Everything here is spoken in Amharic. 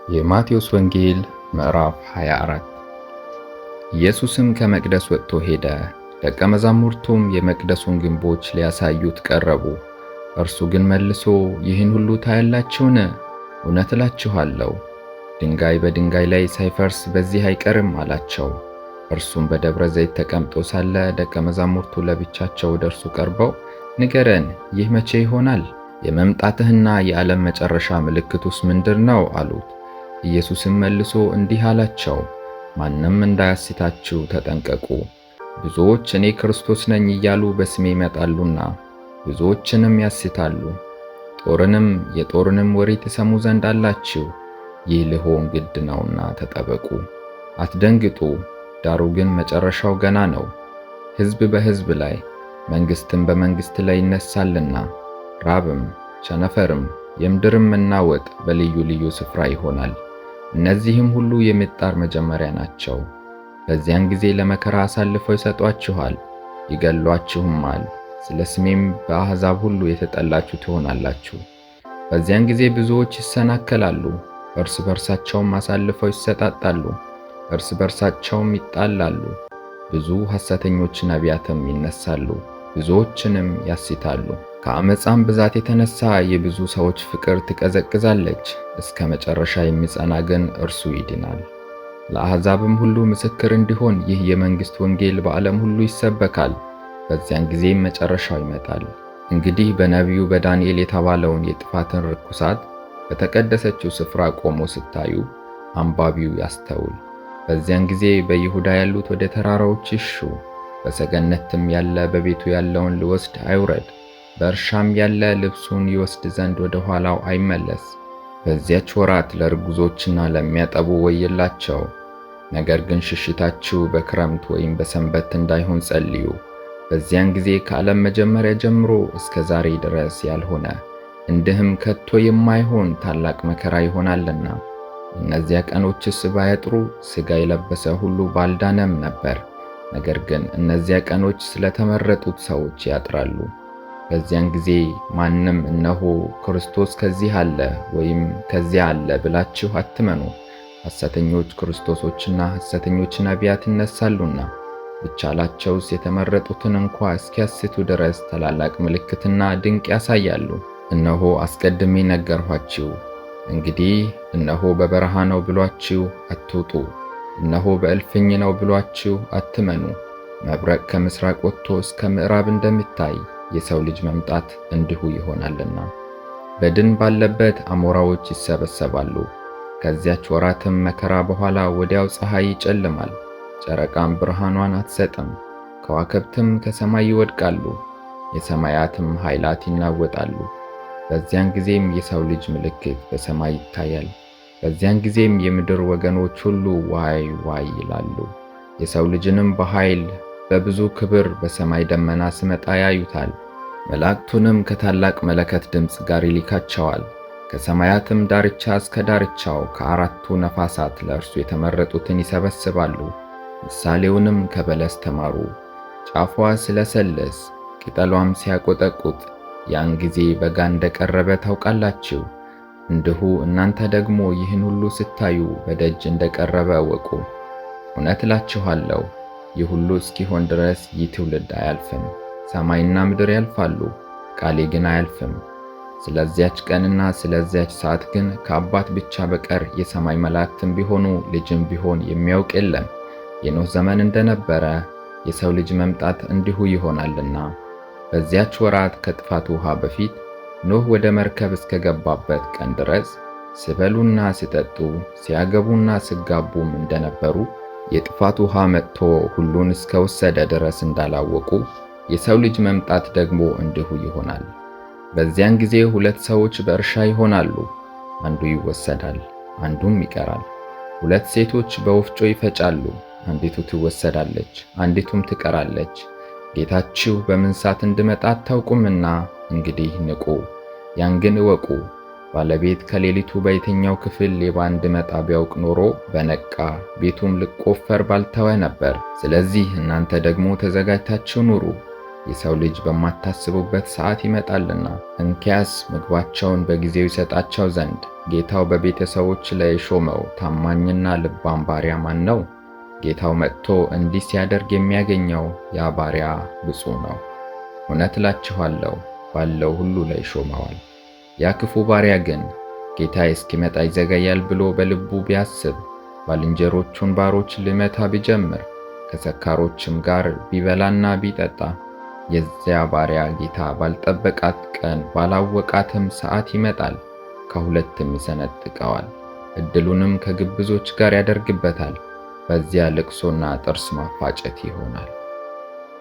የማቴዎስ ወንጌል ምዕራፍ 24። ኢየሱስም ከመቅደስ ወጥቶ ሄደ። ደቀ መዛሙርቱም የመቅደሱን ግንቦች ሊያሳዩት ቀረቡ። እርሱ ግን መልሶ ይህን ሁሉ ታያላችሁን? እውነት እላችኋለሁ ድንጋይ በድንጋይ ላይ ሳይፈርስ በዚህ አይቀርም አላቸው። እርሱም በደብረ ዘይት ተቀምጦ ሳለ ደቀ መዛሙርቱ ለብቻቸው ወደ እርሱ ቀርበው ንገረን፣ ይህ መቼ ይሆናል? የመምጣትህና የዓለም መጨረሻ ምልክቱስ ምንድር ነው? አሉት። ኢየሱስም መልሶ እንዲህ አላቸው፣ ማንም እንዳያስታችሁ ተጠንቀቁ። ብዙዎች እኔ ክርስቶስ ነኝ እያሉ በስሜ ይመጣሉና ብዙዎችንም ያስታሉ። የጦርንም ወሬ ትሰሙ ዘንድ አላችሁ። ይህ ሊሆን ግድ ነውና ተጠበቁ፣ አትደንግጡ። ዳሩ ግን መጨረሻው ገና ነው። ሕዝብ በሕዝብ ላይ መንግሥትም በመንግሥት ላይ ይነሳልና፣ ራብም፣ ቸነፈርም፣ የምድርም መናወጥ በልዩ ልዩ ስፍራ ይሆናል። እነዚህም ሁሉ የምጣር መጀመሪያ ናቸው። በዚያን ጊዜ ለመከራ አሳልፈው ይሰጧችኋል፣ ይገድሏችሁማል። ስለ ስሜም በአሕዛብ ሁሉ የተጠላችሁ ትሆናላችሁ። በዚያን ጊዜ ብዙዎች ይሰናከላሉ፣ እርስ በርሳቸውም አሳልፈው ይሰጣጣሉ፣ እርስ በርሳቸውም ይጣላሉ። ብዙ ሐሰተኞች ነቢያትም ይነሳሉ፣ ብዙዎችንም ያስታሉ። ከአመፃም ብዛት የተነሳ የብዙ ሰዎች ፍቅር ትቀዘቅዛለች። እስከ መጨረሻ የሚጸና ግን እርሱ ይድናል። ለአሕዛብም ሁሉ ምስክር እንዲሆን ይህ የመንግሥት ወንጌል በዓለም ሁሉ ይሰበካል። በዚያን ጊዜም መጨረሻው ይመጣል። እንግዲህ በነቢዩ በዳንኤል የተባለውን የጥፋትን ርኩሳት በተቀደሰችው ስፍራ ቆሞ ስታዩ አንባቢው ያስተውል። በዚያን ጊዜ በይሁዳ ያሉት ወደ ተራራዎች ይሹ። በሰገነትም ያለ በቤቱ ያለውን ሊወስድ አይውረድ። በእርሻም ያለ ልብሱን ይወስድ ዘንድ ወደ ኋላው አይመለስ። በዚያች ወራት ለርጉዞችና ለሚያጠቡ ወየላቸው። ነገር ግን ሽሽታችሁ በክረምት ወይም በሰንበት እንዳይሆን ጸልዩ። በዚያን ጊዜ ከዓለም መጀመሪያ ጀምሮ እስከ ዛሬ ድረስ ያልሆነ እንዲህም ከቶ የማይሆን ታላቅ መከራ ይሆናልና። እነዚያ ቀኖችስ ባያጥሩ ሥጋ የለበሰ ሁሉ ባልዳነም ነበር። ነገር ግን እነዚያ ቀኖች ስለተመረጡት ሰዎች ያጥራሉ። በዚያን ጊዜ ማንም እነሆ ክርስቶስ ከዚህ አለ ወይም ከዚያ አለ ብላችሁ አትመኑ። ሐሰተኞች ክርስቶሶችና ሐሰተኞች ነቢያት ይነሳሉና ቢቻላቸውስ የተመረጡትን እንኳ እስኪያስቱ ድረስ ታላላቅ ምልክትና ድንቅ ያሳያሉ። እነሆ አስቀድሜ ነገርኋችሁ። እንግዲህ እነሆ በበረሃ ነው ብሏችሁ አትውጡ፣ እነሆ በእልፍኝ ነው ብሏችሁ አትመኑ። መብረቅ ከምሥራቅ ወጥቶ እስከ ምዕራብ እንደሚታይ የሰው ልጅ መምጣት እንዲሁ ይሆናልና። በድን ባለበት አሞራዎች ይሰበሰባሉ። ከዚያች ወራትም መከራ በኋላ ወዲያው ፀሐይ ይጨልማል፣ ጨረቃም ብርሃኗን አትሰጥም፣ ከዋክብትም ከሰማይ ይወድቃሉ፣ የሰማያትም ኃይላት ይናወጣሉ። በዚያን ጊዜም የሰው ልጅ ምልክት በሰማይ ይታያል። በዚያን ጊዜም የምድር ወገኖች ሁሉ ዋይ ዋይ ይላሉ። የሰው ልጅንም በኃይል በብዙ ክብር በሰማይ ደመና ሲመጣ ያዩታል። መላእክቱንም ከታላቅ መለከት ድምፅ ጋር ይልካቸዋል። ከሰማያትም ዳርቻ እስከ ዳርቻው ከአራቱ ነፋሳት ለእርሱ የተመረጡትን ይሰበስባሉ። ምሳሌውንም ከበለስ ተማሩ። ጫፏ ሲለሰልስ ቅጠሏም ሲያቆጠቁጥ ያን ጊዜ በጋ እንደቀረበ ታውቃላችሁ። እንዲሁ እናንተ ደግሞ ይህን ሁሉ ስታዩ በደጅ እንደቀረበ እወቁ። እውነት እላችኋለሁ ይህ ሁሉ እስኪሆን ድረስ ይህ ትውልድ አያልፍም። ሰማይና ምድር ያልፋሉ፣ ቃሌ ግን አያልፍም። ስለዚያች ቀንና ስለዚያች ሰዓት ግን ከአባት ብቻ በቀር የሰማይ መላእክትም ቢሆኑ ልጅም ቢሆን የሚያውቅ የለም። የኖህ ዘመን እንደነበረ የሰው ልጅ መምጣት እንዲሁ ይሆናልና። በዚያች ወራት ከጥፋት ውሃ በፊት ኖህ ወደ መርከብ እስከገባበት ቀን ድረስ ሲበሉና ሲጠጡ ሲያገቡና ሲጋቡም እንደነበሩ የጥፋት ውሃ መጥቶ ሁሉን እስከወሰደ ድረስ እንዳላወቁ የሰው ልጅ መምጣት ደግሞ እንዲሁ ይሆናል። በዚያን ጊዜ ሁለት ሰዎች በእርሻ ይሆናሉ፣ አንዱ ይወሰዳል፣ አንዱም ይቀራል። ሁለት ሴቶች በወፍጮ ይፈጫሉ፣ አንዲቱ ትወሰዳለች፣ አንዲቱም ትቀራለች። ጌታችሁ በምን ሰዓት እንዲመጣ አታውቁምና እንግዲህ ንቁ። ያን ግን እወቁ፣ ባለቤት ከሌሊቱ በየትኛው ክፍል ሌባ እንዲመጣ ቢያውቅ ኖሮ በነቃ፣ ቤቱም ሊቆፈር ባልተወ ነበር። ስለዚህ እናንተ ደግሞ ተዘጋጅታችሁ ኑሩ፣ የሰው ልጅ በማታስቡበት ሰዓት ይመጣልና። እንኪያስ ምግባቸውን በጊዜው ይሰጣቸው ዘንድ ጌታው በቤተሰቦች ላይ የሾመው ታማኝና ልባም ባሪያ ማን ነው? ጌታው መጥቶ እንዲህ ሲያደርግ የሚያገኘው ያ ባሪያ ብፁዕ ነው። እውነት እላችኋለሁ ባለው ሁሉ ላይ ሾመዋል። ያ ክፉ ባሪያ ግን ጌታዬ እስኪመጣ ይዘገያል ብሎ በልቡ ቢያስብ ባልንጀሮቹን ባሮች ሊመታ ቢጀምር ከሰካሮችም ጋር ቢበላና ቢጠጣ የዚያ ባሪያ ጌታ ባልጠበቃት ቀን ባላወቃትም ሰዓት ይመጣል፣ ከሁለትም ይሰነጥቀዋል፣ ዕድሉንም ከግብዞች ጋር ያደርግበታል። በዚያ ልቅሶና ጥርስ ማፋጨት ይሆናል።